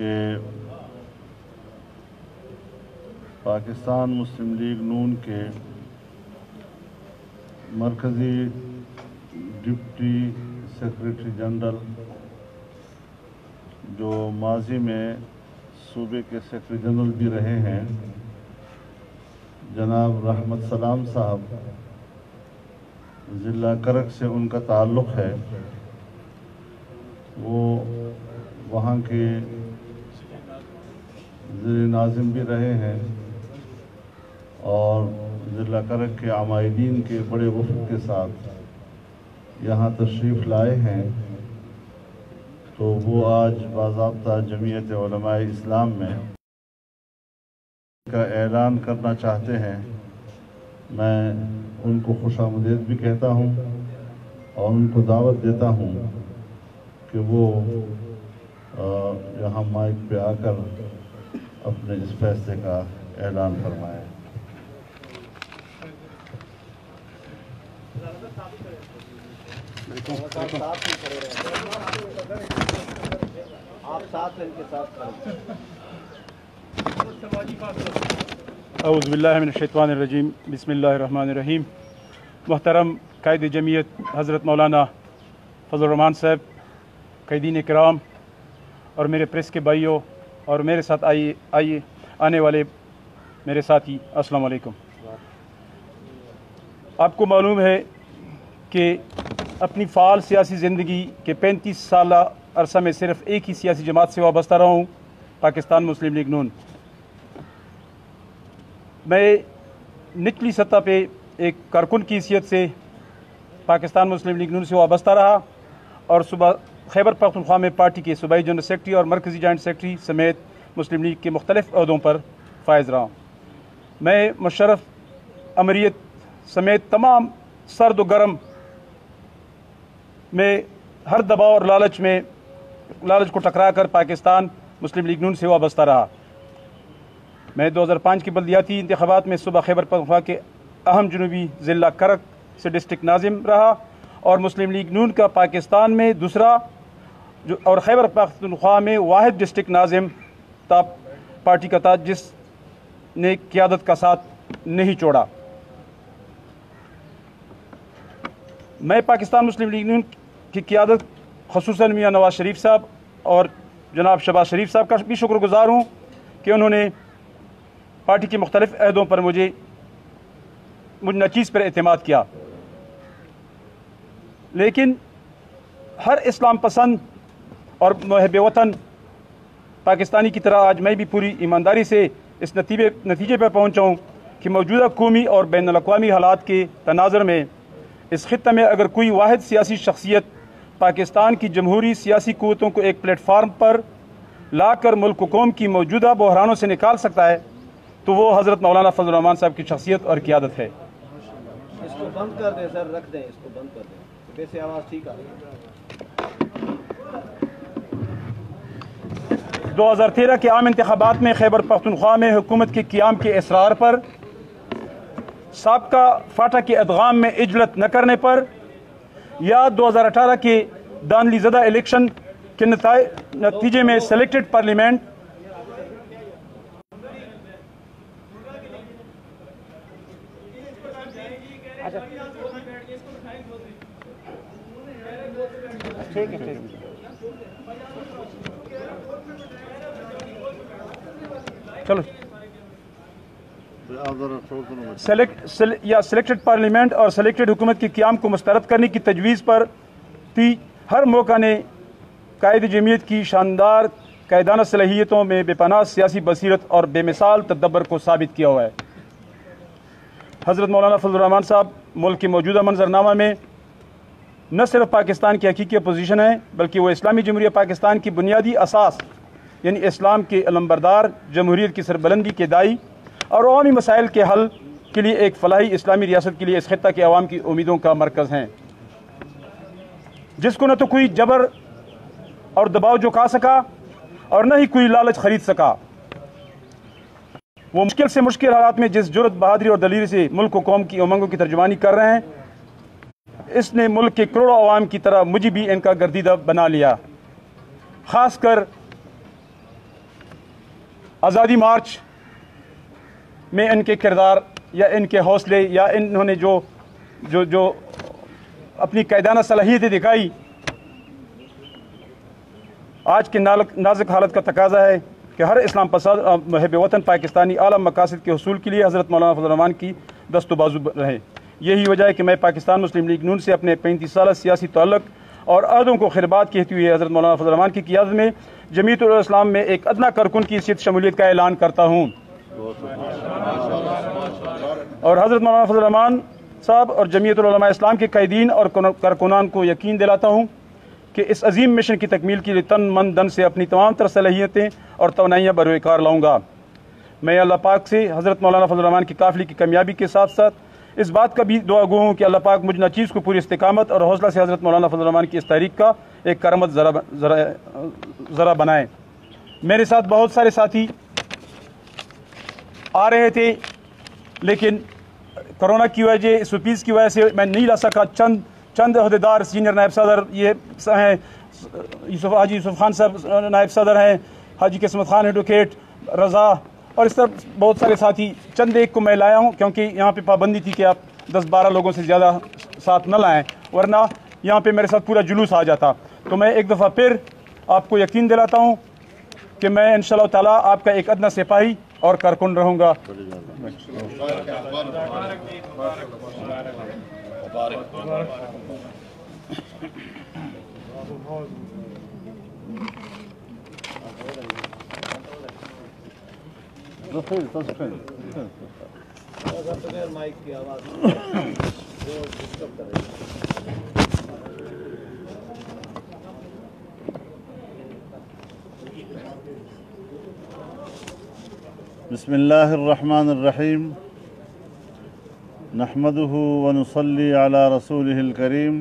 کہ پاکستان مسلم لیگ نون کے مرکزی ڈپٹی سیکریٹری جنرل جو ماضی میں صوبے کے سیکریٹری جنرل بھی رہے ہیں، جناب رحمت سلام صاحب، ضلع کرک سے ان کا تعلق ہے، وہ وہاں کے زیر ناظم بھی رہے ہیں اور ضلع کرک کے عمائدین کے بڑے وفد کے ساتھ یہاں تشریف لائے ہیں، تو وہ آج باضابطہ جمعیت علماء اسلام میں کا اعلان کرنا چاہتے ہیں۔ میں ان کو خوش آمدید بھی کہتا ہوں اور ان کو دعوت دیتا ہوں کہ وہ یہاں مائک پہ آ کر اپنے اس فیصلے کا اعلان فرمائیں۔ اعوذ باللہ من الشیطان الرجیم، بسم اللہ الرحمن الرحیم۔ محترم قائد جمعیت حضرت مولانا فضل الرحمان صاحب، قائدین کرام اور میرے پریس کے بھائیوں اور میرے ساتھ آنے والے میرے ساتھی، السلام علیکم۔ آپ کو معلوم ہے کہ اپنی فعال سیاسی زندگی کے 35 سالہ عرصہ میں صرف ایک ہی سیاسی جماعت سے وابستہ رہا ہوں، پاکستان مسلم لیگ نون۔ میں نچلی سطح پہ ایک کارکن کی حیثیت سے پاکستان مسلم لیگ نون سے وابستہ رہا اور صوبہ خیبر پختونخوا میں پارٹی کے صوبائی جنرل سیکرٹری اور مرکزی جوائنٹ سیکرٹری سمیت مسلم لیگ کے مختلف عہدوں پر فائز رہا۔ میں مشرف امریت سمیت تمام سرد و گرم میں ہر دباؤ اور لالچ کو ٹکرا کر پاکستان مسلم لیگ نون سے وابستہ رہا۔ میں 2005 کے بلدیاتی انتخابات میں صوبہ خیبر پختونخوا کے اہم جنوبی ضلع کرک سے ڈسٹرکٹ ناظم رہا اور مسلم لیگ نون کا پاکستان میں دوسرا اور خیبر پختونخوا میں واحد ڈسٹرکٹ ناظم تھا پارٹی کا تھا، جس نے قیادت کا ساتھ نہیں چھوڑا۔ میں پاکستان مسلم لیگ نون کی قیادت خصوصاً میاں نواز شریف صاحب اور جناب شہباز شریف صاحب کا بھی شکر گزار ہوں کہ انہوں نے پارٹی کے مختلف عہدوں پر مجھ ناچیز پر اعتماد کیا۔ لیکن ہر اسلام پسند اور محب وطن پاکستانی کی طرح آج میں بھی پوری ایمانداری سے اس نتیجے پر پہنچا ہوں کہ موجودہ قومی اور بین الاقوامی حالات کے تناظر میں اس خطے میں اگر کوئی واحد سیاسی شخصیت پاکستان کی جمہوری سیاسی قوتوں کو ایک پلیٹ فارم پر لا کر ملک و قوم کی موجودہ بحرانوں سے نکال سکتا ہے تو وہ حضرت مولانا فضل الرحمان صاحب کی شخصیت اور قیادت ہے۔ اس کو بند کر دیں سر، رکھ دیں، اس کو بند کر دیں، ویسے آواز ٹھیک آ رہی ہے۔ 2013 کے عام انتخابات میں خیبر پختونخوا میں حکومت کے قیام کے اصرار پر سابقہ فاٹا کے ادغام میں اجلت نہ کرنے پر یا 2018 کے دانلی زدہ الیکشن کے نتیجے میں سلیکٹڈ پارلیمنٹ سلیکٹڈ پارلیمنٹ اور سلیکٹڈ حکومت کے قیام کو مسترد کرنے کی تجویز پر تھی، ہر موقع نے قائد جمعیت کی شاندار قائدانہ صلاحیتوں میں بے پناہ سیاسی بصیرت اور بے مثال تدبر کو ثابت کیا ہوا ہے۔ حضرت مولانا فضل الرحمان صاحب ملک کے موجودہ منظرنامہ میں نہ صرف پاکستان کی حقیقی اپوزیشن ہے بلکہ وہ اسلامی جمہوریہ پاکستان کی بنیادی اساس یعنی اسلام کے علمبردار، جمہوریت کی سربلندی کے داعی اور عوامی مسائل کے حل کے لیے ایک فلاحی اسلامی ریاست کے لیے اس خطہ کے عوام کی امیدوں کا مرکز ہیں، جس کو نہ تو کوئی جبر اور دباؤ جھکا سکا اور نہ ہی کوئی لالچ خرید سکا۔ وہ مشکل سے مشکل حالات میں جس جرأت، بہادری اور دلیری سے ملک و قوم کی امنگوں کی ترجمانی کر رہے ہیں، اس نے ملک کے کروڑوں عوام کی طرح مجھے بھی ان کا گردیدہ بنا لیا۔ خاص کر आज़ादी मार्च में इनके किरदार या इनके हौसले या इन्होंने जो जो जो अपनी कायदाना सलाहियतें दिखाई, आज के नाजुक हालत का तकाजा है कि हर इस्लाम पसंद मुहिब वतन पाकिस्तानी आला मकासद के हसूल के लिए हज़रत मौलाना फजल रहमान की दस्त बाजू रहे। यही वजह है कि मैं पाकिस्तान मुस्लिम लीग नून से अपने 35 साल सियासी ताल्लुक़ और अहदों को खिरबात कहते हुए हज़रत मौलाना फजल रहमान की क़ियादत में जमीयत उल इस्लाम में एक अदना कारकुन की हैसियत शमूलियत का ऐलान करता हूँ। और हज़रत मौलाना फजल रहमान साहब और जमीयत उल उलमा इस्लाम के कायदीन और कारकुनान को यकीन दिलाता हूँ कि इस अजीम मिशन की तकमील के लिए तन मन धन से अपनी तमाम तर सलाहियतें और तवानाइयाँ बरोकार लाऊँगा। मैं अल्लाह पाक से हज़रत मौलाना फजल रहमान की काफ़िले की कामयाबी के साथ साथ इस बात का भी दुआ गो हूँ कि अल्लाह पाक मुझ नाचीज़ को पूरी इस्तिकामत और हौसला से हज़रत मौलाना फजल रहमान की इस तहरीक का एक करमत ज़रा बनाए। मेरे साथ बहुत सारे साथी आ रहे थे, लेकिन कोरोना की वजह, सुपीज़ की वजह से मैं नहीं ला सका। चंद अहदेदार, सीनियर नायब सदर ये हैं, हाजी यूसुफ खान साहब नायब सदर हैं, हाजी किस्मत खान एडवोकेट, रज़ा, और इस तरह बहुत सारे साथी। चंद एक को मैं लाया हूँ क्योंकि यहाँ पे पाबंदी थी कि आप 10-12 लोगों से ज़्यादा साथ न लाएं, वरना यहाँ पे मेरे साथ पूरा जुलूस आ जाता। तो मैं एक दफ़ा फिर आपको यकीन दिलाता हूँ कि मैं इंशाअल्लाह ताला आपका एक अदना सिपाही और कारकुन रहूँगा। माइक की आवाज़ डिस्टर्ब कर रही है। बिस्मिल्लाहिर्रहमानिर्रहीम नहमदुहु व नुसल्ली अला रसूलिहिल करीम।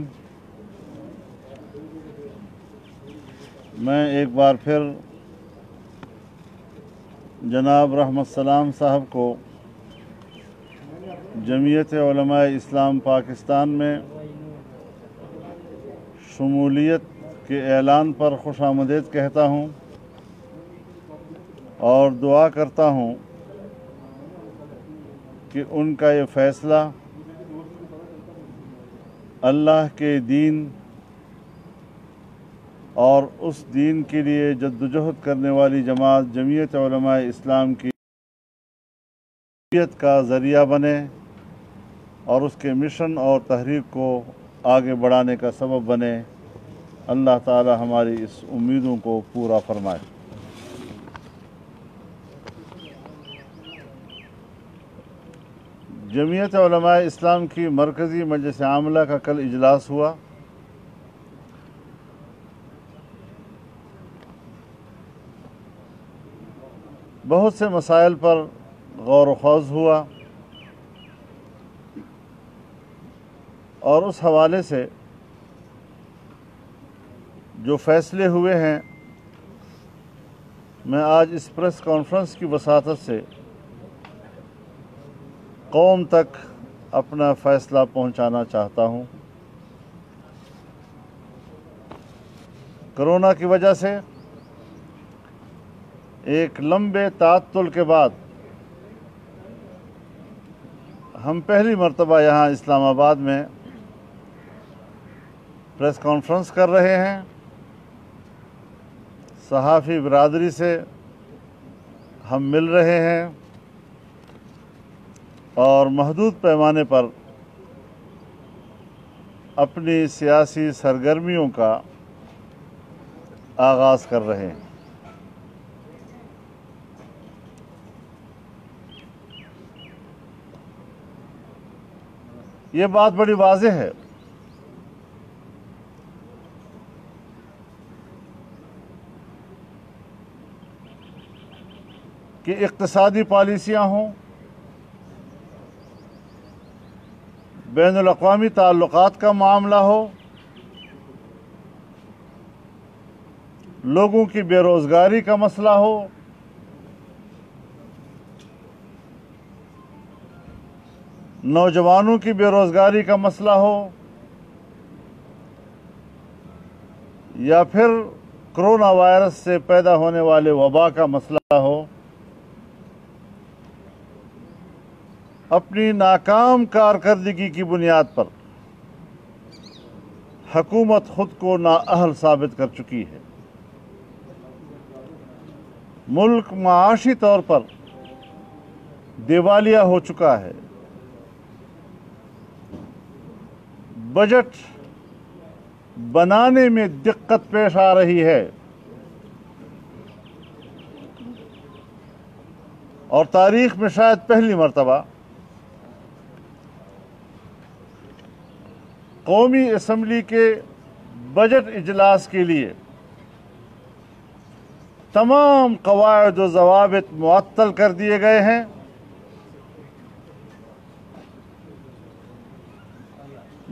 मैं एक बार फिर जनाब रहमत सलाम साहब को जमीयत उलमा इस्लाम पाकिस्तान में शमूलियत के ऐलान पर खुशामदीद कहता हूँ और दुआ करता हूँ कि उनका ये फ़ैसला अल्लाह के दीन और उस दीन के लिए जद्दोजहद करने वाली जमात जमीयत उलमा इस्लाम की का ज़रिया बने और उसके मिशन और तहरीक को आगे बढ़ाने का सबब बने। अल्लाह ताला हमारी इस उम्मीदों को पूरा फरमाए। जमीयत उलमा इस्लाम की मरकज़ी मजलिस आमला का कल इजलास हुआ। बहुत से मसाइल पर गौर व ख़ौज़ हुआ और उस हवाले से जो फ़ैसले हुए हैं, मैं आज इस प्रेस कॉन्फ्रेंस की वसातत से कौम तक अपना फ़ैसला पहुंचाना चाहता हूं। कोरोना की वजह से एक लंबे ताअत्तुल के बाद हम पहली मर्तबा यहाँ इस्लामाबाद में प्रेस कॉन्फ्रेंस कर रहे हैं। सहाफ़ी बिरादरी से हम मिल रहे हैं और महदूद पैमाने पर अपनी सियासी सरगर्मियों का आगाज़ कर रहे हैं। ये बात बड़ी वाज़ेह है कि इक़्तिसादी पॉलिसियाँ हों, बैनुल अक़वामी ताल्लुक़ात का मामला हो, लोगों की बेरोज़गारी का मसला हो, नौजवानों की बेरोज़गारी का मसला हो, या फिर कोरोना वायरस से पैदा होने वाले वबा का मसला हो, اپنی ناکام کارکردگی کی بنیاد پر حکومت خود کو نااہل ثابت کر چکی ہے۔ ملک معاشی طور پر دیوالیہ ہو چکا ہے۔ بجٹ بنانے میں دقت پیش آ رہی ہے اور تاریخ میں شاید پہلی مرتبہ قومی اسمبلی کے بجٹ اجلاس کے لیے تمام قواعد و ضوابط معطل کر دیے گئے ہیں۔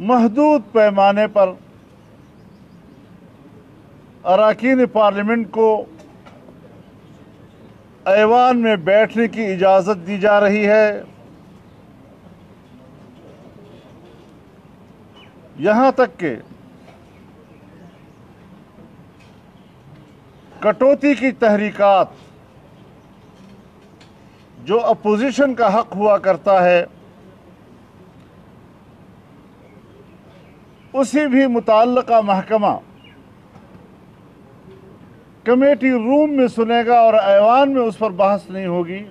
محدود پیمانے پر اراکین پارلیمنٹ کو ایوان میں بیٹھنے کی اجازت دی جا رہی ہے۔ یہاں تک کہ کٹوتی کی تحریکات جو اپوزیشن کا حق ہوا کرتا ہے اسی بھی متعلقہ محکمہ کمیٹی روم میں سنے گا اور ایوان میں اس پر بحث نہیں ہوگی۔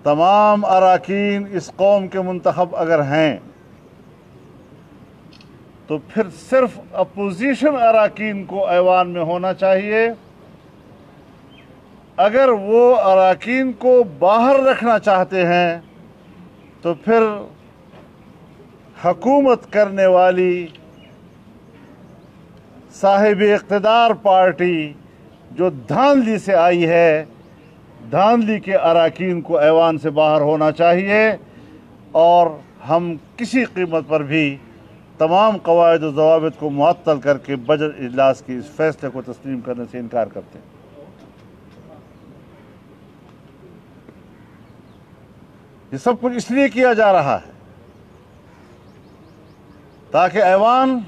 تمام اراکین اس قوم کے منتخب اگر ہیں تو پھر صرف اپوزیشن اراکین کو ایوان میں ہونا چاہیے۔ اگر وہ اراکین کو باہر رکھنا چاہتے ہیں تو پھر حکومت کرنے والی صاحب اقتدار پارٹی جو دھاندلی سے آئی ہے، دھاندلی کے اراکین کو ایوان سے باہر ہونا چاہیے، اور ہم کسی قیمت پر بھی تمام قواعد و ضوابط کو معطل کر کے بجٹ اجلاس کے اس فیصلے کو تسلیم کرنے سے انکار کرتے ہیں۔ یہ سب کچھ اس لیے کیا جا رہا ہے تاکہ ایوان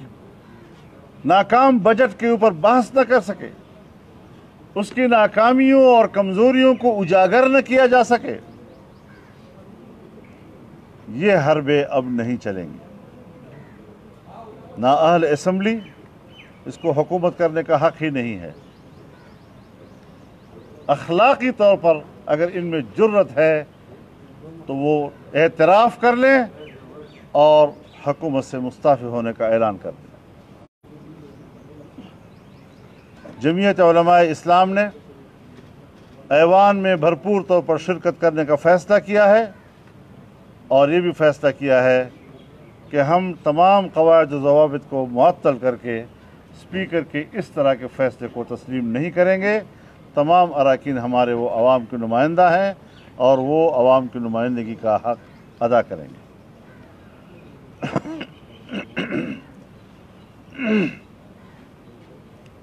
ناکام بجٹ کے اوپر بحث نہ کر سکے، اس کی ناکامیوں اور کمزوریوں کو اجاگر نہ کیا جا سکے۔ یہ حربے اب نہیں چلیں گے۔ نااہل اسمبلی، اس کو حکومت کرنے کا حق ہی نہیں ہے۔ اخلاقی طور پر اگر ان میں جرت ہے تو وہ اعتراف کر لیں اور حکومت سے مستعفی ہونے کا اعلان کر دیں۔ جمعیت علماء اسلام نے ایوان میں بھرپور طور پر شرکت کرنے کا فیصلہ کیا ہے، اور یہ بھی فیصلہ کیا ہے کہ ہم تمام قواعد و ضوابط کو معطل کر کے اسپیکر کے اس طرح کے فیصلے کو تسلیم نہیں کریں گے۔ تمام اراکین ہمارے وہ عوام کے نمائندہ ہیں اور وہ عوام کی نمائندگی کا حق ادا کریں گے۔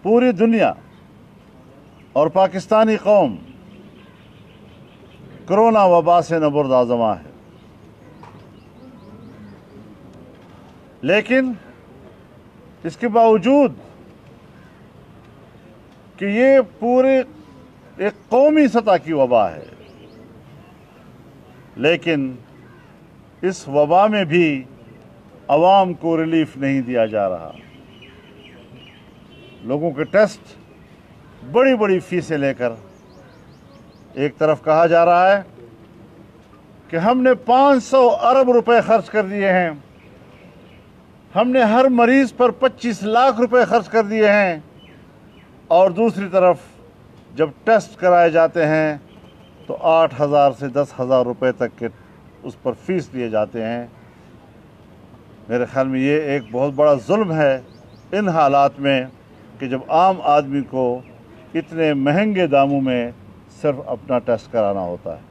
پوری دنیا اور پاکستانی قوم کرونا وبا سے نبرد آزماں ہے، لیکن اس کے باوجود کہ یہ پورے ایک قومی سطح کی وبا ہے، لیکن اس وبا میں بھی عوام کو ریلیف نہیں دیا جا رہا۔ لوگوں کے ٹیسٹ بڑی بڑی فیسیں لے کر ایک طرف کہا جا رہا ہے کہ ہم نے 500 ارب روپے خرچ کر دیے ہیں، ہم نے ہر مریض پر 25 لاکھ روپے خرچ کر دیے ہیں، اور دوسری طرف جب ٹیسٹ کرائے جاتے ہیں تو 8,000 سے 10,000 روپے تک کے اس پر فیس لیے جاتے ہیں۔ میرے خیال میں یہ ایک بہت بڑا ظلم ہے ان حالات میں کہ جب عام آدمی کو اتنے مہنگے داموں میں صرف اپنا ٹیسٹ کرانا ہوتا ہے۔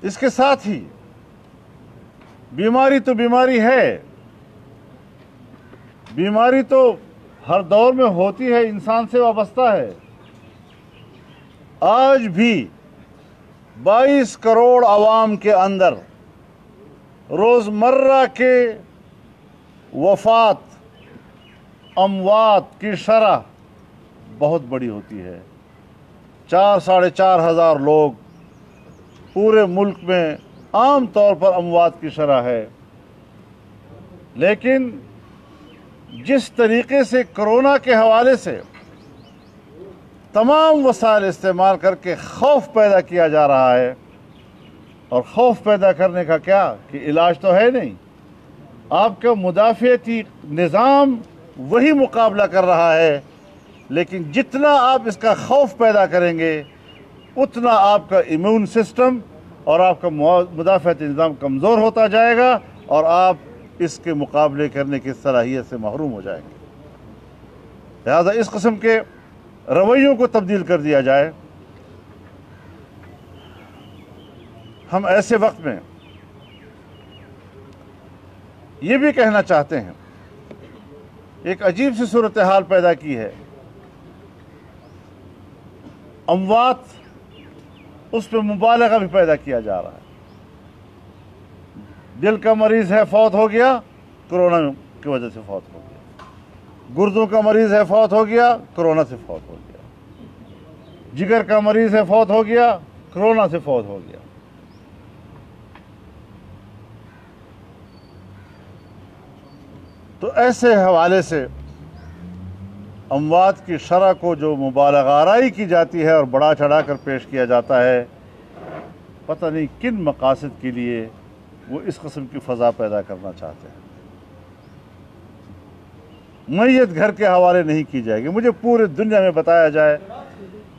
اس کے ساتھ ہی بیماری تو بیماری ہے، بیماری تو ہر دور میں ہوتی ہے، انسان سے وابستہ ہے۔ آج بھی 22 کروڑ عوام کے اندر روزمرہ کے وفات، اموات کی شرح بہت بڑی ہوتی ہے. 4,500 لوگ پورے ملک میں عام طور پر اموات کی شرح ہے. لیکن جس طریقے سے کرونا کے حوالے سے تمام وسائل استعمال کر کے خوف پیدا کیا جا رہا ہے، اور خوف پیدا کرنے کا کیا کہ علاج تو ہے نہیں، آپ کا مدافعتی نظام وہی مقابلہ کر رہا ہے، لیکن جتنا آپ اس کا خوف پیدا کریں گے اتنا آپ کا امیون سسٹم اور آپ کا مدافعتی نظام کمزور ہوتا جائے گا اور آپ اس کے مقابلے کرنے کی صلاحیت سے محروم ہو جائیں گے. لہذا اس قسم کے رویوں کو تبدیل کر دیا جائے. ہم ایسے وقت میں یہ بھی کہنا چاہتے ہیں، ایک عجیب سی صورتحال پیدا کی ہے. اموات اس پہ مبالغہ بھی پیدا کیا جا رہا ہے. دل کا مریض ہے، فوت ہو گیا، کرونا کی وجہ سے فوت ہو گیا. گردوں کا مریض ہے، فوت ہو گیا، کرونا سے فوت ہو گیا. جگر کا مریض ہے، فوت ہو گیا، کرونا سے فوت ہو گیا. تو ایسے حوالے سے اموات کی شرح کو جو مبالغہ آرائی کی جاتی ہے اور بڑا چڑھا کر پیش کیا جاتا ہے، پتہ نہیں کن مقاصد کے لیے وہ اس قسم کی فضا پیدا کرنا چاہتے ہیں. میت گھر کے حوالے نہیں کی جائے گی. مجھے پورے دنیا میں بتایا جائے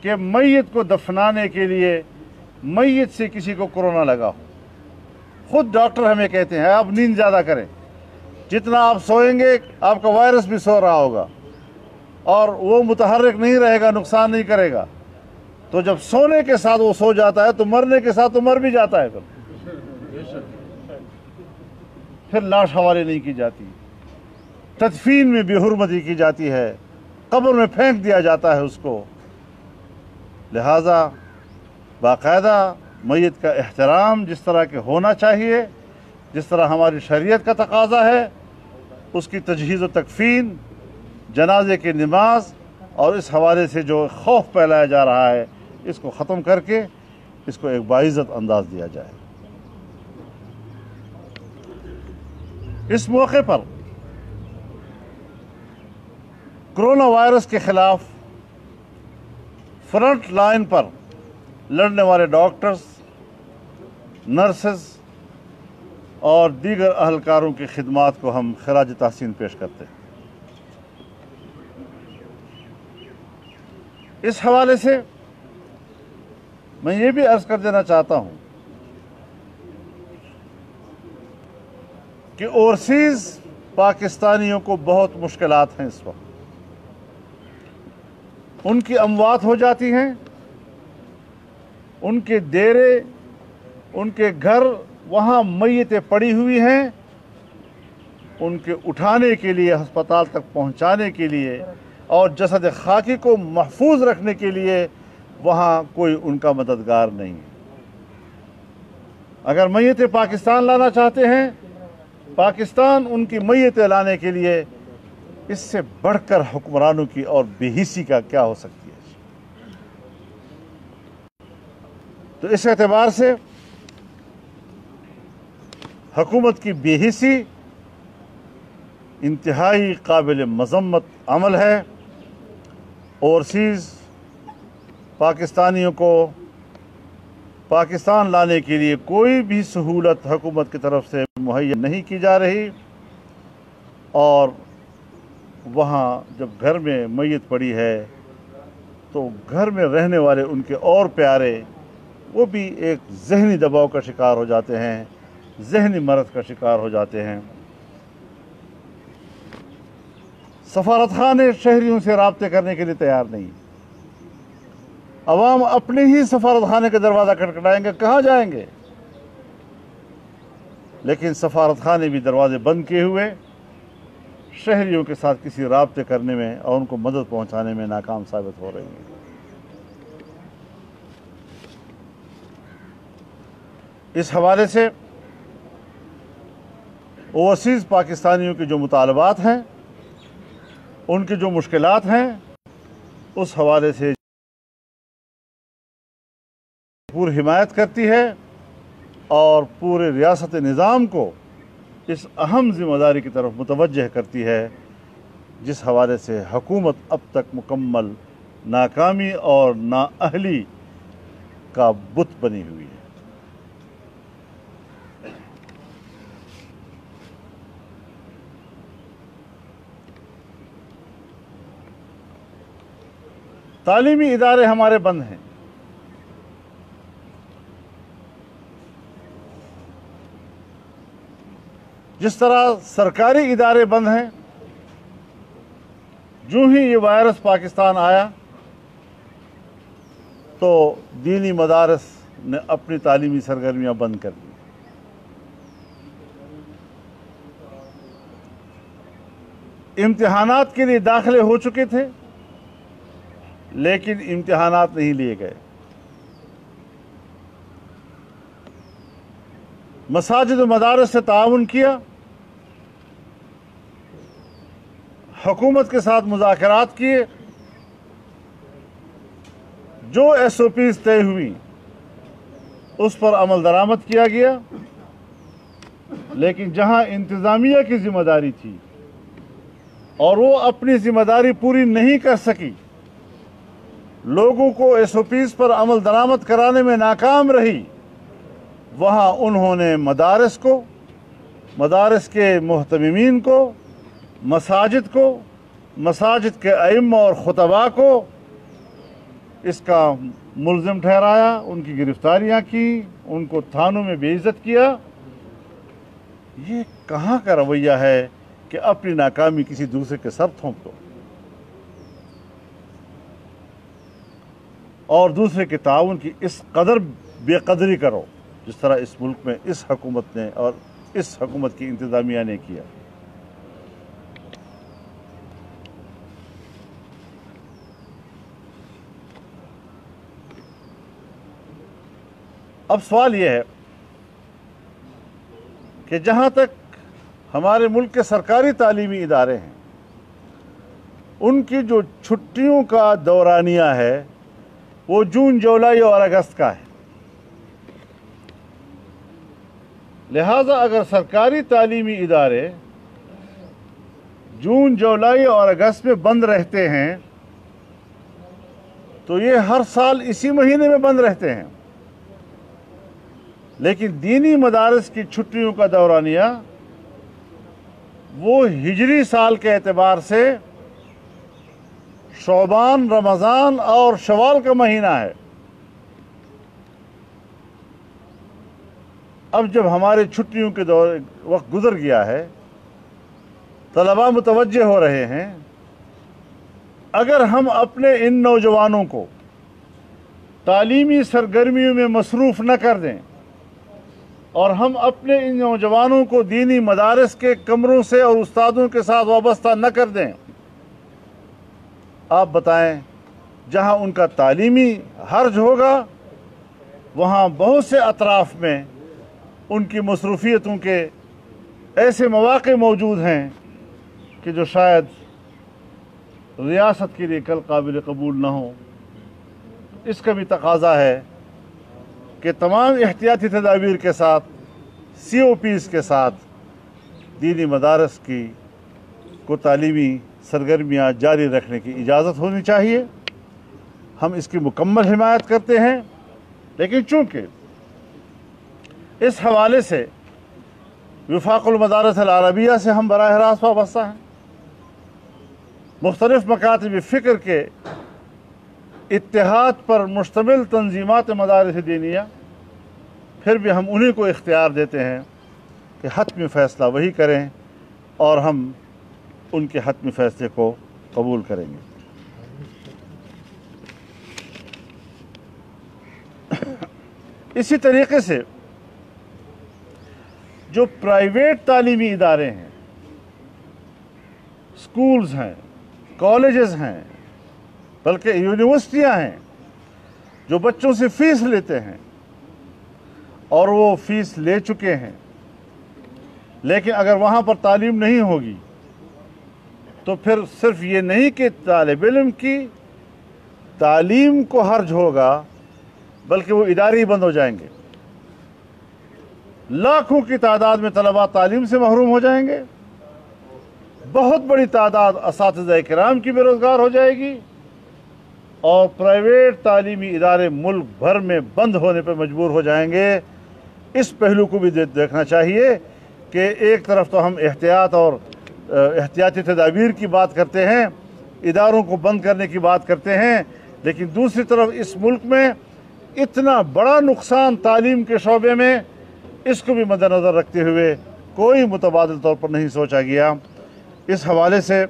کہ میت کو دفنانے کے لیے میت سے کسی کو کرونا لگا ہو. خود ڈاکٹر ہمیں کہتے ہیں آپ نیند زیادہ کریں، جتنا آپ سوئیں گے آپ کا وائرس بھی سو رہا ہوگا اور وہ متحرک نہیں رہے گا، نقصان نہیں کرے گا. تو جب سونے کے ساتھ وہ سو جاتا ہے تو مرنے کے ساتھ تو مر بھی جاتا ہے. پھر لاش حوالے نہیں کی جاتی، تدفین میں بے حرمتی کی جاتی ہے، قبر میں پھینک دیا جاتا ہے اس کو. لہذا باقاعدہ میت کا احترام جس طرح کے ہونا چاہیے، جس طرح ہماری شریعت کا تقاضا ہے، اس کی تجہیز و تکفین، جنازے کی نماز اور اس حوالے سے جو خوف پھیلایا جا رہا ہے اس کو ختم کر کے اس کو ایک باعزت انداز دیا جائے. اس موقع پر کرونا وائرس کے خلاف فرنٹ لائن پر لڑنے والے ڈاکٹرز، نرسز اور دیگر اہلکاروں کی خدمات کو ہم خراج تحسین پیش کرتے ہیں. اس حوالے سے میں یہ بھی عرض کر دینا چاہتا ہوں کہ اوورسیز پاکستانیوں کو بہت مشکلات ہیں. اس وقت ان کی اموات ہو جاتی ہیں، ان کے ڈیرے، ان کے گھر وہاں میتیں پڑی ہوئی ہیں. ان کے اٹھانے کے لیے، ہسپتال تک پہنچانے کے لیے اور جسد خاکی کو محفوظ رکھنے کے لیے وہاں کوئی ان کا مددگار نہیں ہے. اگر میتیں پاکستان لانا چاہتے ہیں، پاکستان ان کی میتیں لانے کے لیے اس سے بڑھ کر حکمرانوں کی اور بے حسی کا کیا ہو سکتی ہے. تو اس اعتبار سے حکومت کی بے حسی انتہائی قابل مذمت عمل ہے. اوورسیز پاکستانیوں کو پاکستان لانے کے لیے کوئی بھی سہولت حکومت کی طرف سے مہیا نہیں کی جا رہی، اور وہاں جب گھر میں میت پڑی ہے تو گھر میں رہنے والے ان کے اور پیارے وہ بھی ایک ذہنی دباؤ کا شکار ہو جاتے ہیں، ذہنی مرض کا شکار ہو جاتے ہیں. سفارت خانے شہریوں سے رابطے کرنے کے لیے تیار نہیں. عوام اپنے ہی سفارت خانے کا دروازہ کھٹکھٹائیں گے، کہاں جائیں گے؟ لیکن سفارت خانے بھی دروازے بند کیے ہوئے شہریوں کے ساتھ کسی رابطے کرنے میں اور ان کو مدد پہنچانے میں ناکام ثابت ہو رہی ہیں. اس حوالے سے اوورسیز پاکستانیوں کے جو مطالبات ہیں، ان کی جو مشکلات ہیں، उस हवाले से पूरी हिमायत करती है और पूरे रियासत निज़ाम को इस अहम ज़िम्मेदारी की तरफ मुतवज्जह करती है जिस हवाले से हुकूमत अब तक मुकम्मल नाकामी और नाअहली का बुत बनी हुई है। तालीमी इदारे हमारे बंद हैं। जिस तरह सरकारी इदारे बंद हैं, जो ही ये वायरस पाकिस्तान आया तो दीनी मदारस ने अपनी तालीमी सरगर्मियां बंद कर दी। इम्तिहानात के लिए दाखिले हो चुके थे, लेकिन इम्तिहानात नहीं लिए गए। मसाजिद व मदारस से ताउन किया, हुकूमत के साथ मुज़ाकरात किए, जो SOPs तय हुई उस पर अमल दरामद किया गया, लेकिन जहां इंतज़ामिया की ज़िम्मेदारी थी और वो अपनी ज़िम्मेदारी पूरी नहीं कर सकी, लोगों को SOPs पर अमल दरामद कराने में नाकाम रही, वहाँ उन्होंने मदारस को, मदारस के मुहतमिमीन को, मसाजिद को, मसाजिद के अइम्मा और खुतबा को इसका मुल्ज़िम ठहराया, उनकी गिरफ्तारियाँ की, उनको थानों में बेइज्जत किया। ये कहाँ का रवैया है कि अपनी नाकामी किसी दूसरे के सर थोप दो और दूसरे के ताउन की इस कदर बेकदरी करो जिस तरह इस मुल्क में इस हुकूमत ने और इस हुकूमत की इंतज़ामिया ने किया। अब सवाल यह है कि जहाँ तक हमारे मुल्क के सरकारी तालीमी इदारे हैं, उनकी जो छुट्टियों का दौरानिया है वो जून, जुलाई और अगस्त का है। लिहाजा अगर सरकारी तालीमी इदारे जून, जुलाई और अगस्त में बंद रहते हैं तो ये हर साल इसी महीने में बंद रहते हैं, लेकिन दीनी मदारस की छुट्टियों का दौरानिया वो हिजरी साल के एतबार से शौबान, रमज़ान और शवाल का महीना है। अब जब हमारे छुट्टियों के वक्त गुजर गया है, तलबा मुतवज्जे हो रहे हैं, अगर हम अपने इन नौजवानों को तालीमी सरगर्मियों में मसरूफ़ न कर दें और हम अपने इन नौजवानों को दीनी मदारस के कमरों से और उस्तादों के साथ वाबस्ता न कर दें, आप बताएं, जहां उनका तालीमी हर्ज होगा वहां बहुत से अतराफ़ में उनकी मसरूफियतों के ऐसे मौक़े मौजूद हैं कि जो शायद रियासत के लिए कल काबिल कबूल न हो। इसका भी तकाज़ा है कि तमाम एहतियाती तदाबीर के साथ, COPs के साथ दीनी मदारस की को तालीमी सरगर्मियाँ जारी रखने की इजाज़त होनी चाहिए। हम इसकी मुकम्मल हिमायत करते हैं, लेकिन चूँकि इस हवाले से वफ़ाक़ुल मदारिस अल अरबिया से हम बराह रास्त वाबस्ता हैं, मुख्तलिफ़ मकातिब फ़िक्र के इत्तेहाद पर मुश्तमिल तंजीमात मदारिस दीनिया, फिर भी हम उन्हीं को इख्तियार देते हैं कि हतमी फ़ैसला वही करें और हम उनके हतमी फ़ैसले को कबूल करेंगे। इसी तरीके से जो प्राइवेट तालीमी इदारे हैं, स्कूल्स हैं, कॉलेजेस हैं, बल्कि यूनिवर्सिटियां हैं, जो बच्चों से फ़ीस लेते हैं और वो फ़ीस ले चुके हैं, लेकिन अगर वहाँ पर तालीम नहीं होगी तो फिर सिर्फ ये नहीं कि तालिब इल्म की تعلیم کو حرج ہوگا بلکہ وہ ادارے ہی بند ہو جائیں گے. لاکھوں کی تعداد میں طلباء تعلیم سے محروم ہو جائیں گے. بہت بڑی تعداد اساتذہ کرام کی بے روزگار ہو جائے گی اور پرائیویٹ تعلیمی ادارے ملک بھر میں بند ہونے پر مجبور ہو جائیں گے. اس پہلو کو بھی دیکھنا چاہیے کہ ایک طرف تو ہم احتیاط اور احتیاطی تدابیر کی بات کرتے ہیں، اداروں کو بند کرنے کی بات کرتے ہیں، لیکن دوسری طرف اس ملک میں اتنا بڑا نقصان تعلیم کے شعبے میں، اس کو بھی مد نظر رکھتے ہوئے کوئی متبادل طور پر نہیں سوچا گیا. اس حوالے سے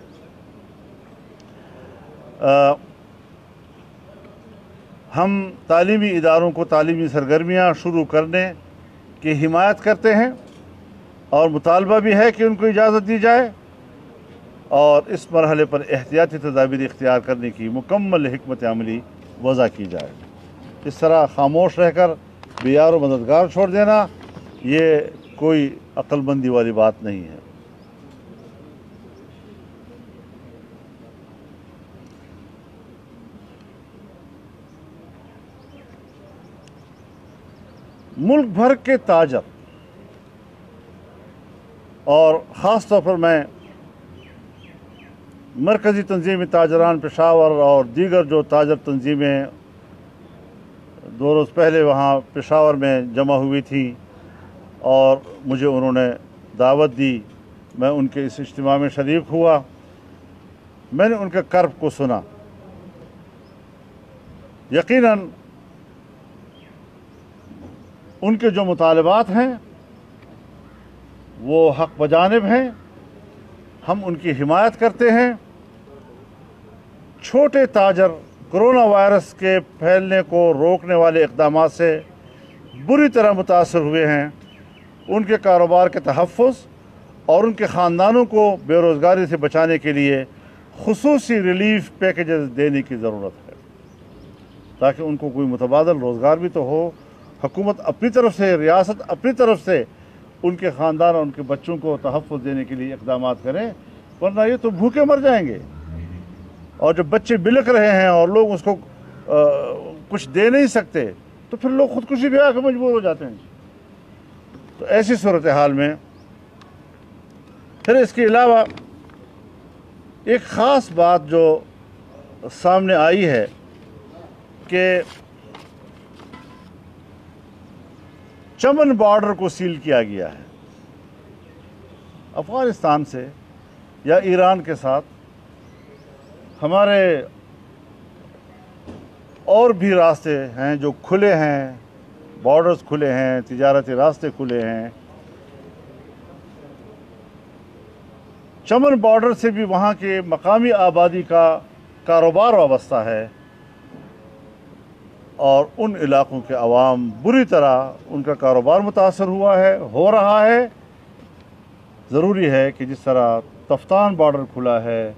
ہم تعلیمی اداروں کو تعلیمی سرگرمیاں شروع کرنے کی حمایت کرتے ہیں اور مطالبہ بھی ہے کہ ان کو اجازت دی جائے اور اس مرحلے پر احتیاطی تدابیر اختیار کرنے کی مکمل حکمت عملی وضع کی جائے. اس طرح خاموش رہ کر بے یار و مددگار چھوڑ دینا یہ کوئی عقل مندی والی بات نہیں ہے. ملک بھر کے تاجر اور خاص طور پر میں مرکزی تنظیم تاجران پشاور اور دیگر جو تاجر تنظیمیں 2 روز پہلے وہاں پشاور میں جمع ہوئی تھی اور مجھے انہوں نے دعوت دی، میں ان کے اس اجتماع میں شریک ہوا. میں نے ان کے کرب کو سنا. یقیناً ان کے جو مطالبات ہیں وہ حق بجانب ہیں، ہم ان کی حمایت کرتے ہیں. چھوٹے تاجر کرونا وائرس کے پھیلنے کو روکنے والے اقدامات سے بری طرح متاثر ہوئے ہیں. ان کے کاروبار کے تحفظ اور ان کے خاندانوں کو بے روزگاری سے بچانے کے لیے خصوصی ریلیف پیکیجز دینے کی ضرورت ہے تاکہ ان کو کوئی متبادل روزگار بھی تو ہو. حکومت اپنی طرف سے، ریاست اپنی طرف سے ان کے خاندان اور ان کے بچوں کو تحفظ دینے کے لیے اقدامات کریں، ورنہ یہ تو بھوکے مر جائیں گے. اور جب بچے بلک رہے ہیں اور لوگ اس کو کچھ دے نہیں سکتے تو پھر لوگ خودکشی بھی آ کے مجبور ہو جاتے ہیں. تو ایسی صورتحال میں پھر اس کے علاوہ ایک خاص بات جو سامنے آئی ہے کہ چمن بارڈر کو سیل کیا گیا ہے. افغانستان سے یا ایران کے ساتھ ہمارے اور بھی راستے ہیں جو کھلے ہیں، بارڈرز کھلے ہیں، تجارتی راستے کھلے ہیں. چمن بارڈر سے بھی وہاں کے مقامی آبادی کا کاروبار وابستہ ہے اور ان علاقوں کے عوام بری طرح ان کا کاروبار متاثر ہوا ہے، ہو رہا ہے. ضروری ہے کہ جس طرح تفتان بارڈر کھلا ہے،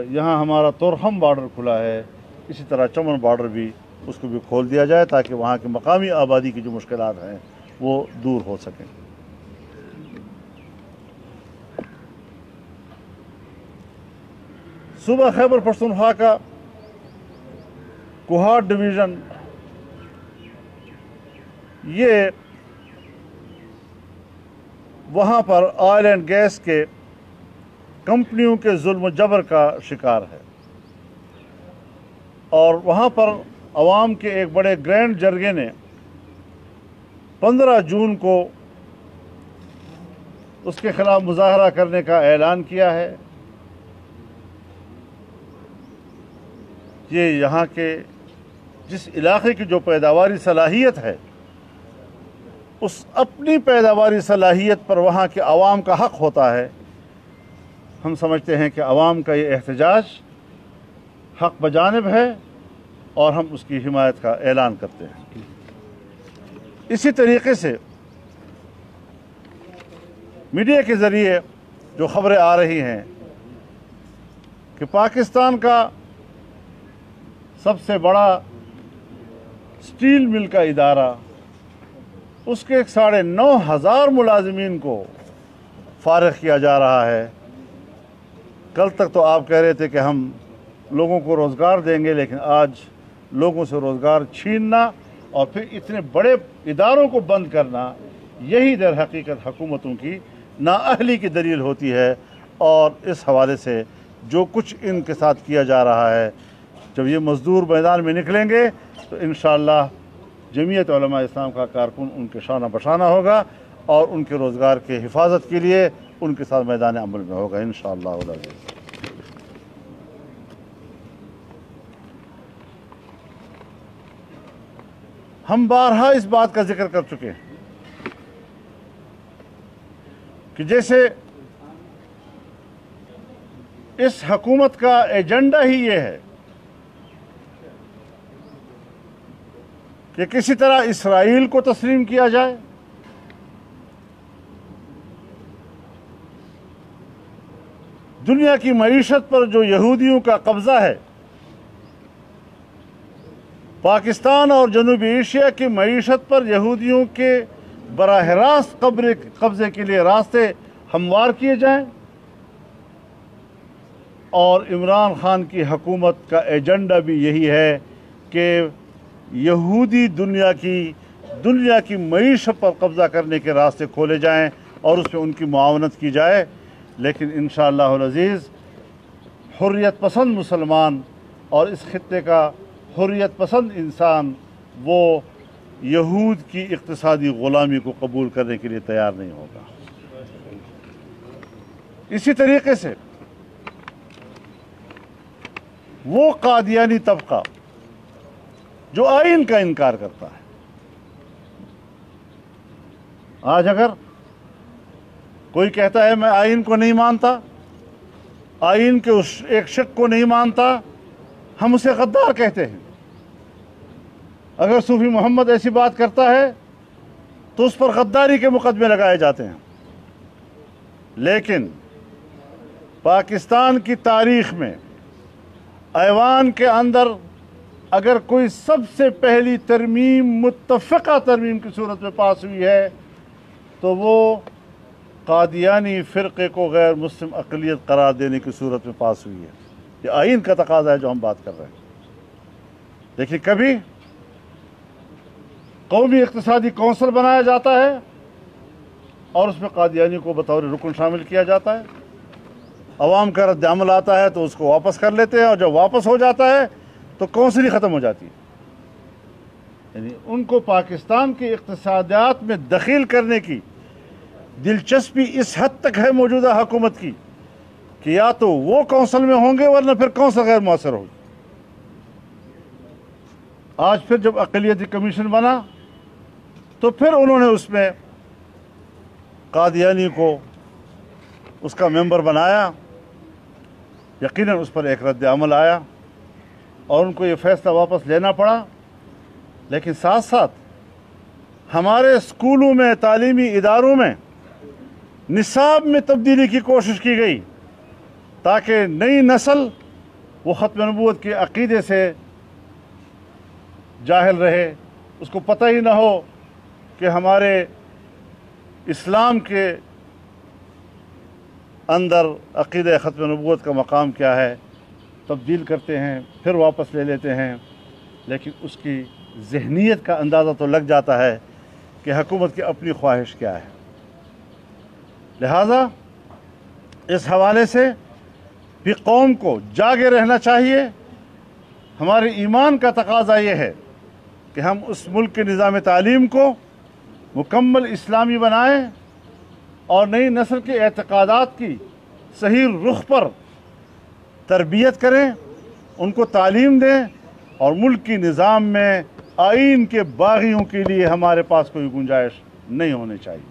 یہاں ہمارا تورہم بارڈر کھلا ہے، اسی طرح چمن بارڈر بھی اس کو بھی کھول دیا جائے تاکہ وہاں کی مقامی آبادی کی جو مشکلات ہیں وہ دور ہو سکیں. صوبہ خیبر پختونخوا کا کوہاٹ ڈویژن یہ وہاں پر آئل اینڈ گیس کے کمپنیوں کے ظلم و جبر کا شکار ہے اور وہاں پر عوام کے ایک بڑے گرینڈ جرگے نے 15 جون کو اس کے خلاف مظاہرہ کرنے کا اعلان کیا ہے. یہ یہاں کے جس علاقے کی جو پیداواری صلاحیت ہے اس اپنی پیداواری صلاحیت پر وہاں کے عوام کا حق ہوتا ہے. ہم سمجھتے ہیں کہ عوام کا یہ احتجاج حق بجانب ہے اور ہم اس کی حمایت کا اعلان کرتے ہیں. اسی طریقے سے میڈیا کے ذریعے جو خبریں آ رہی ہیں کہ پاکستان کا سب سے بڑا سٹیل مل کا ادارہ اس کے 9,500 ملازمین کو فارغ کیا جا رہا ہے. کل تک تو آپ کہہ رہے تھے کہ ہم लोगों को रोज़गार देंगे, लेकिन आज लोगों से रोज़गार छीनना और फिर इतने बड़े इदारों को बंद करना, यही दर हकीकत हुकूमतों की नाअहली की दलील होती है। और इस हवाले से जो कुछ इनके साथ किया जा रहा है, जब ये मज़दूर मैदान में निकलेंगे तो इंशाअल्लाह जमीयत उलमा इस्लाम का कारकुन उनके शाना बशाना होगा और उनके रोज़गार के हिफाजत के लिए उनके साथ मैदान अमल में होगा इंशाअल्लाह। हम बारहा इस बात का जिक्र कर चुके हैं कि जैसे इस हुकूमत का एजेंडा ही ये है कि किसी तरह इसराइल को तस्लीम किया जाए, दुनिया की मईशत पर जो यहूदियों का कब्जा है, पाकिस्तान और जनूबी एशिया की मईशत पर यहूदियों के बराह रास्त कब्जे के लिए रास्ते हमवार किए जाएं। और इमरान खान की हुकूमत का एजेंडा भी यही है कि यहूदी दुनिया की मईशत पर कब्ज़ा करने के रास्ते खोले जाएं और उसमें उनकी मुआवनत की जाए। लेकिन इंशाअल्लाह अज़ीज़ हुर्रियत पसंद मुसलमान और इस खित्ते का हुर्रियत पसंद इंसान वो यहूद की इक़्तिसादी ग़ुलामी को कबूल करने के लिए तैयार नहीं होगा। इसी तरीके से वो कादियानी तबका जो आइन का इनकार करता है, आज अगर कोई कहता है मैं आइन को नहीं मानता, आइन के उस एक शक को नहीं मानता, हम उसे गद्दार कहते हैं। अगर सूफी मोहम्मद ऐसी बात करता है तो उस पर गद्दारी के मुकदमे लगाए जाते हैं। लेकिन पाकिस्तान की तारीख में ऐवान के अंदर अगर कोई सबसे पहली तरमीम मुत्तफ़क़ा तरमीम की सूरत में पास हुई है तो वो कादियानी फ़िरक़े को गैर मुस्लिम अक़लियत करार देने की सूरत में पास हुई है। ये आइन का तकाज़ा है जो हम बात कर रहे हैं। देखिए, कभी कौमी इक़्तिसादी कौंसिल बनाया जाता है और उसमें कादियानी को बतौर रुकन शामिल किया जाता है, अवाम का रद्द अमल आता है तो उसको वापस कर लेते हैं और जब वापस हो जाता है तो कौंसिल ही ख़त्म हो जाती है। यानी उनको पाकिस्तान के इक़्तिसादात में दखील करने की दिलचस्पी इस हद तक है मौजूदा हुकूमत की कि या तो वो कौंसिल में होंगे वरना फिर कौंसिल गैर मौसर होगी। आज फिर जब अक़लियती कमीशन बना तो फिर उन्होंने उसमें कादियानी को उसका मेंबर बनाया। यकीनन उस पर एक रद्द अमल आया और उनको ये फ़ैसला वापस लेना पड़ा। लेकिन साथ साथ हमारे स्कूलों में, तालीमी इदारों में निसाब में तब्दीली की कोशिश की गई ताकि नई नस्ल वो ख़त्म नबूवत के अक़ीदे से जाहिल रहे, उसको पता ही ना हो कि हमारे इस्लाम के अंदर अक़ीदे ख़त्म नबूवत का मकाम क्या है। तब्दील करते हैं, फिर वापस ले लेते हैं, लेकिन उसकी ज़हनीत का अंदाज़ा तो लग जाता है कि हुकूमत की अपनी ख्वाहिश क्या है। लिहाजा इस हवाले से भी कौम को जागे रहना चाहिए। हमारे ईमान का तकाज़ा ये है कि हम उस मुल्क के निज़ाम तालीम को मुकम्मल इस्लामी बनाएं और नई नस्ल के एतक़ादात की सही रुख पर तरबियत करें, उनको तालीम दें और मुल्क की निज़ाम में आइन के बाग़ियों के लिए हमारे पास कोई गुंजाइश नहीं होनी चाहिए।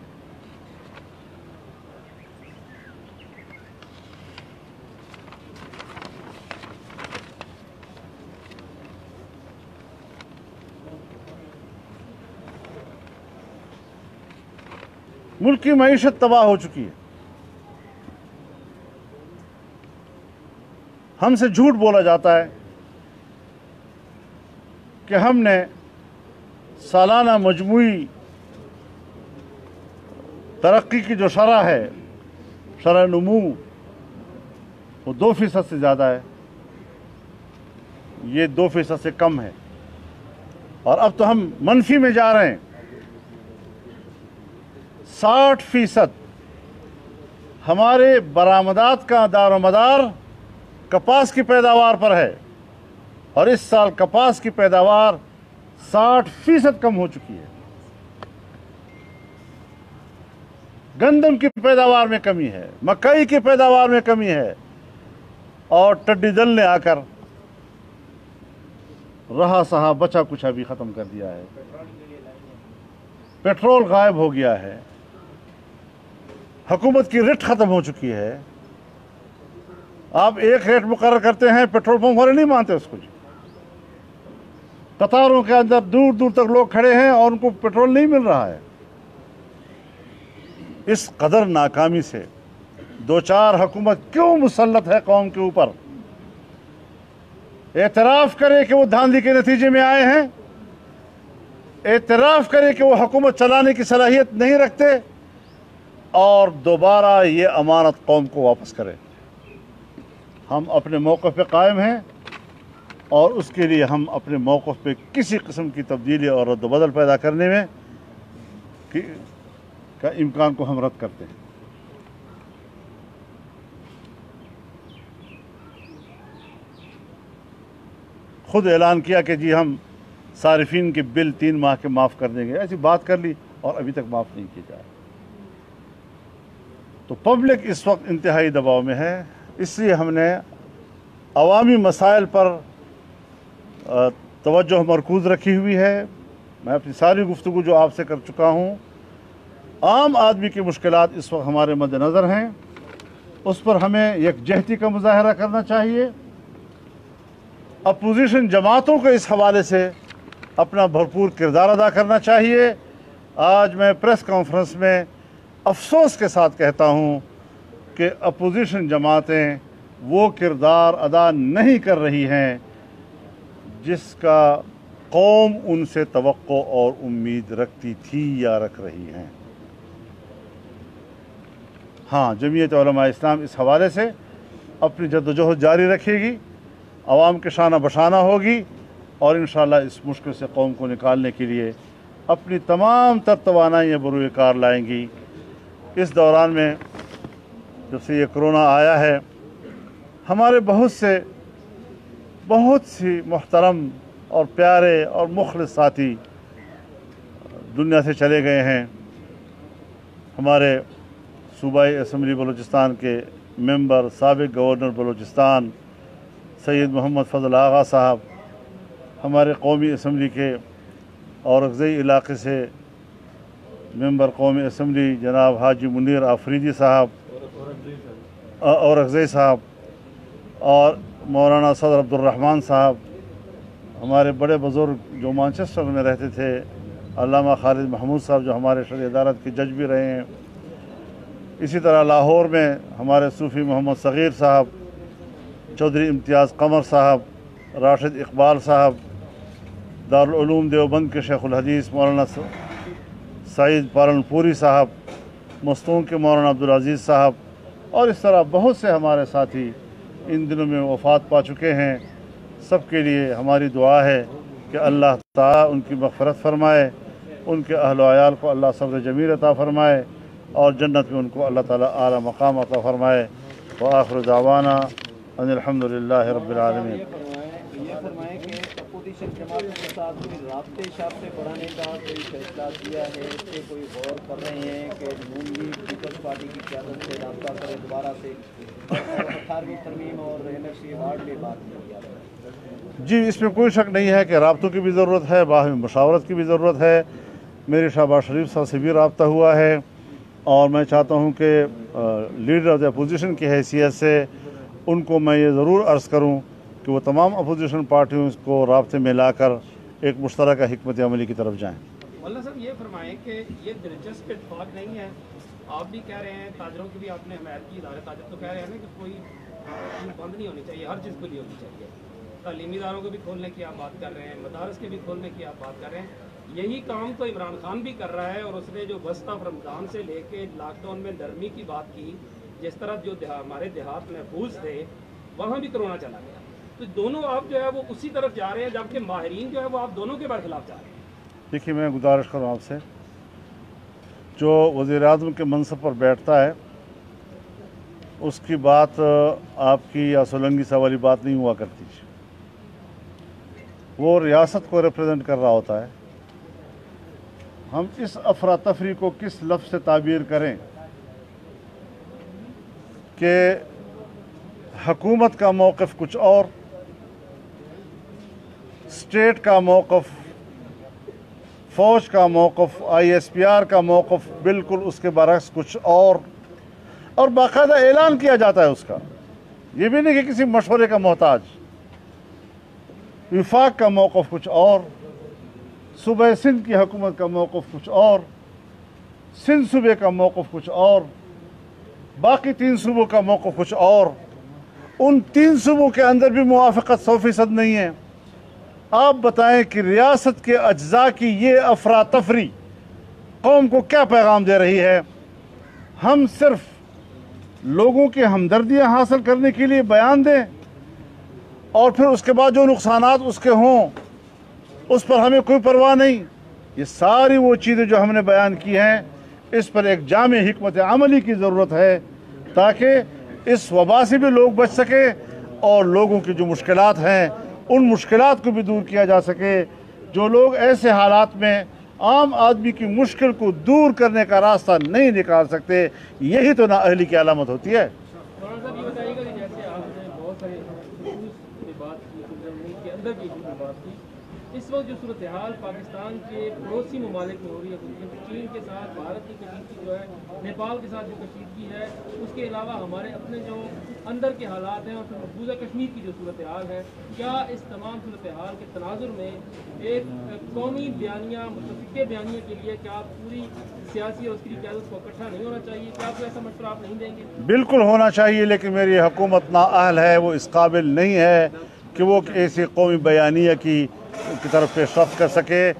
मुल्क की मईशत तबाह हो चुकी है। हमसे झूठ बोला जाता है कि हमने सालाना मजमूई तरक्की की जो शरह है, शरह नमू, वो 2% से ज़्यादा है। ये 2% से कम है, और अब तो हम मनफी में जा रहे हैं। 60% हमारे बरामदात का दारोमदार कपास की पैदावार पर है, और इस साल कपास की पैदावार 60% कम हो चुकी है। गंदम की पैदावार में कमी है, मकई की पैदावार में कमी है, और टिड्डी दल ने आकर रहा सहा बचा कुचा भी खत्म कर दिया है। पेट्रोल गायब हो गया है, हुकूमत की रेट खत्म हो चुकी है। आप एक रेट मुकर्रर करते हैं, पेट्रोल पंप वाले नहीं मानते उसको। कतारों के अंदर दूर दूर तक लोग खड़े हैं और उनको पेट्रोल नहीं मिल रहा है। इस कदर नाकामी से दो चार हुकूमत क्यों मुसल्लत है कौम के ऊपर? एतराफ़ करे कि वो धांधली के नतीजे में आए हैं, एतराफ़ करे कि वो हुकूमत चलाने की सलाहियत नहीं रखते, और दोबारा ये अमानत कौम को वापस करें। हम अपने मौक़िफ़ पे कायम हैं, और उसके लिए हम अपने मौक़िफ़ पे किसी किस्म की तब्दीली और रद्द-बदल पैदा करने में का इम्कान को हम रद्द करते हैं। खुद ऐलान किया कि जी हम सारिफीन के बिल 3 माह के माफ़ कर देंगे, ऐसी बात कर ली और अभी तक माफ़ नहीं की जाए। तो पब्लिक इस वक्त इंतहाई दबाव में है, इसलिए हमने अवामी मसाइल पर तवज्जो मरकूज़ रखी हुई है। मैं अपनी सारी गुफ्तगू जो आपसे कर चुका हूँ, आम आदमी की मुश्किलात इस वक्त हमारे मद्देनज़र हैं, उस पर हमें यकजहती का मुजाहरा करना चाहिए। अपोजिशन जमातों को इस हवाले से अपना भरपूर किरदार अदा करना चाहिए। आज मैं प्रेस कॉन्फ्रेंस में अफसोस के साथ कहता हूँ कि अपोजिशन जमातें वो किरदार अदा नहीं कर रही हैं जिसका कौम उनसे तवक्को और उम्मीद रखती थी या रख रही हैं। हाँ, जमीयत उलमा इस्लाम इस हवाले से अपनी जद्दोजहद जारी रखेगी, आवाम के शाना बशाना होगी, और इंशाअल्लाह इस मुश्किल से कौम को निकालने के लिए अपनी तमाम तर तवानाइयाँ बरूए कार लाएंगी। इस दौरान में जब से ये कोरोना आया है, हमारे बहुत सी मुहतरम और प्यारे और मुखलिस साथी दुनिया से चले गए हैं। हमारे सूबाई असम्बली बलूचिस्तान के मेंबर, साबिक गवर्नर बलूचिस्तान सैयद मोहम्मद फजल आगा साहब, हमारे कौमी असम्बली के औरकज़ई इलाक़े से मेंबर कौमी असम्बली जनाब हाजी मुनीर आफरीदी साहब, औरकज़ई साहब, और मौलाना सदर अब्दुर्रहमान साहब, हमारे बड़े बुज़ुर्ग जो मैनचेस्टर में रहते थे, अल्लामा खालिद महमूद साहब जो हमारे शरई अदालत के जज भी रहे हैं। इसी तरह लाहौर में हमारे सूफ़ी मोहम्मद सग़ीर साहब, चौधरी इम्तियाज़ कमर साहब, राशिद इकबाल साहब, दारुल उलूम देवबंद के शेखुल हदीस मौलाना सईद पालनपुरी साहब, मस्तूम के मौलाना अब्दुल अज़ीज़ साहब, और इस तरह बहुत से हमारे साथी इन दिनों में वफ़ात पा चुके हैं। सबके लिए हमारी दुआ है कि अल्लाह ताला उनकी मग़फ़िरत फ़रमाए, उनके अहल व अयाल को अल्लाह सब्र जमील अता फ़रमाए, और जन्नत में उनको अल्लाह ताला आला मकाम अता फ़रमाए। व आखिर दावाना अनिल हम्दुलिल्लाहि रब्बिल आलमीन। ये फरमाएं कि अपोजिशन जमातों के साथ कोई राब्ते शाब्ते बढ़ाने का कोई फैसला किया है, इस पर कोई गौर कर रहे हैं कि नून लीग पीपल्स पार्टी की क़यादत से राब्ता करें दोबारा से, 18वीं तरमीम और NFC अवार्ड में बात की? जी, इसमें कोई शक नहीं है कि राब्तों की भी ज़रूरत है, बाहमी मशावरत की भी ज़रूरत है। मेरे शहबाज शरीफ साहब से भी राब्ता हुआ है, और मैं चाहता हूँ कि लीडर ऑफ द अपोजिशन की हैसियत से उनको मैं ये ज़रूर अर्ज़ करूँ कि वो तमाम अपोजिशन पार्टियों को राब्ते में लाकर एक मुश्तरका हिकमत अमली की तरफ जाएँ। मौलाना साहब ये फरमाएं कि ये दिलचस्प इत्तेफाक नहीं है, आप भी कह रहे हैं, ताजरों की भी आपने हमायत की, इदारे ताजर तो कह रहे हैं ना कि कोई चीज़ बंद नहीं होनी चाहिए, हर चीज़ खुली होनी चाहिए। तालीमी इदारों को भी खोलने की आप बात कर रहे हैं, मदारस के भी खोलने की आप बात कर रहे हैं। यही काम तो इमरान खान भी कर रहा है, और उसने जो वस्ता रमज़ान से लेके लॉकडाउन में नरमी की बात की, जिस तरह जो हमारे देहात महफूज थे वहाँ भी कोरोना चला गया। तो दोनों आप जो है वो उसी तरफ जा रहे हैं, जबकि माहिरीन जो है वो आप दोनों के बरखिलाफ जा रहे हैं। देखिए, मैं गुजारिश करूँ आपसे, जो वज़ीर-ए-आज़म के मनसब पर बैठता है उसकी बात आपकी या सोलंकी साहब वाली बात नहीं हुआ करती। वो रियासत को रिप्रेजेंट कर रहा होता है। हम इस अफरा तफरी को किस लफ्ज़ से ताबीर करें कि हुकूमत का मौक़िफ़ कुछ और, स्टेट का मौक़िफ़, फ़ौज का मौक़िफ़, ISPR का मौक़िफ़ बिल्कुल उसके बरक्स कुछ और बाकायदा ऐलान किया जाता है उसका। ये भी नहीं कि किसी मशवरे का मोहताज। विफाक का मौक़िफ़ कुछ और, सूबे सिंध की हुकूमत का मौक़िफ़ कुछ और, सिंध सूबे का मौक़िफ़ कुछ और, बाकी 3 सूबों का मौक़िफ़ कुछ और। उन 3 सूबों के अंदर भी मुवाफ़क़त 100% नहीं है। आप बताएं कि रियासत के अज्जा की ये अफरा तफरी कौम को क्या पैगाम दे रही है। हम सिर्फ लोगों की हमदर्दियाँ हासिल करने के लिए बयान दें और फिर उसके बाद जो नुकसानात उसके हों उस पर हमें कोई परवाह नहीं। ये सारी वो चीज़ें जो हमने बयान की हैं, इस पर एक जामे हिकमत अमली की ज़रूरत है ताकि इस वबा से भी लोग बच सके और लोगों की जो मुश्किलात हैं उन मुश्किलात को भी दूर किया जा सके। जो लोग ऐसे हालात में आम आदमी की मुश्किल को दूर करने का रास्ता नहीं निकाल सकते, यही तो नाअहली की अलामत होती है। मौलाना साहब, ये बताइएगा कि जैसे आपने बहुत सारे इशूज़ की बात की, मुल्क के अंदर की इशू की बात की, इस वक्त जो सूरत हाल पाकिस्तान के पड़ोसी ममालिक में हो रही है, चीन के साथ भारत की कशीदगी जो है, नेपाल के साथ जो कशीदगी है, उसके अलावा हमारे अपने जो अंदर के हालात हैं और फिर मकबूजा कश्मीर की जो सूरत हाल है, क्या इस तमाम सूरत हाल के तनाजुर में एक कौमी बयानिया, मुतफ़िक़े बयानिया के लिए क्या पूरी सियासी और उसकी क़यादत को इकट्ठा नहीं होना चाहिए? क्या आपको ऐसा मशवरा आप नहीं देंगे? बिल्कुल होना चाहिए, लेकिन मेरी हुकूमत नाअहल है, वो इस काबिल नहीं है कि वो ऐसी कौमी बयानिया की तरफ पेशरफ्त कर सके।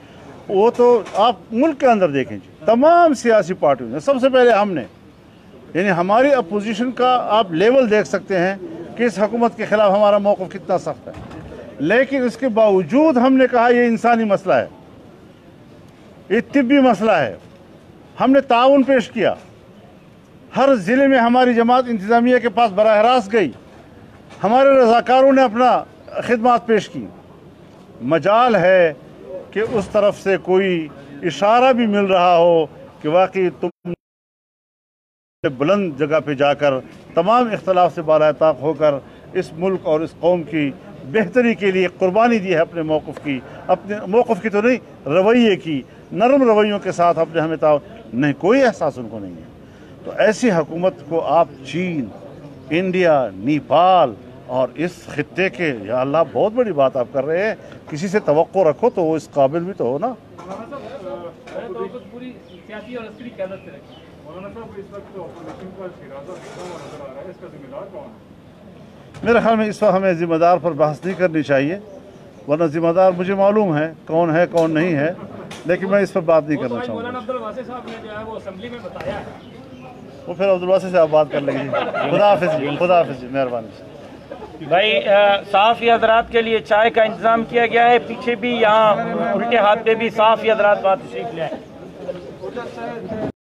वो तो आप मुल्क के अंदर देखें, तमाम सियासी पार्टियों ने, सबसे पहले हमने, यानी हमारी अपोजिशन का आप लेवल देख सकते हैं कि इस हुकूमत के ख़िलाफ़ हमारा मौक़िफ़ कितना सख्त है, लेकिन इसके बावजूद हमने कहा ये इंसानी मसला है, ये तिब्बी मसला है। हमने ताउन पेश किया, हर ज़िले में हमारी जमात इंतज़ामिया के पास बराह रास्त गई, हमारे रज़ाकारों ने अपना खिदमात पेश की। मजाल है कि उस तरफ से कोई इशारा भी मिल रहा हो कि वाकई तुम बुलंद जगह पे जाकर तमाम इख्तलाफ से बालाताक होकर इस मुल्क और इस कौम की बेहतरी के लिए कुर्बानी दी है, अपने मौक़िफ़ की तो नहीं, रवैये की, नरम रवैयों के साथ अपने हमें नहीं, कोई एहसास उनको नहीं है। तो ऐसी हुकूमत को आप चीन, इंडिया, नेपाल और इस खित्ते के, या अल्लाह बहुत बड़ी बात आप कर रहे हैं, किसी से तवक्को रखो तो वो इस काबिल भी तो हो ना। पूरी सियासी और अस्करी क़यादत से रखी। मेरे ख्याल में इस वक्त हमें ज़िम्मेदार पर बहस नहीं करनी चाहिए, वरना ज़िम्मेदार मुझे मालूम है कौन नहीं है, लेकिन मैं इस पर बात नहीं करना चाहूँगा। मौलाना अब्दुल वासिफ साहब ने जो है वो असेंबली में बताया है, वो फिर अब्दुल वासिफ से आप बात कर लेंगे। खुदा हाफिज़ जी, मेहरबानी। भाई साफ़ी हजरात के लिए चाय का इंतज़ाम किया गया है, पीछे भी यहाँ उल्टे हाथ पे भी साफ़ी हजरात बात तशरीफ ले आए।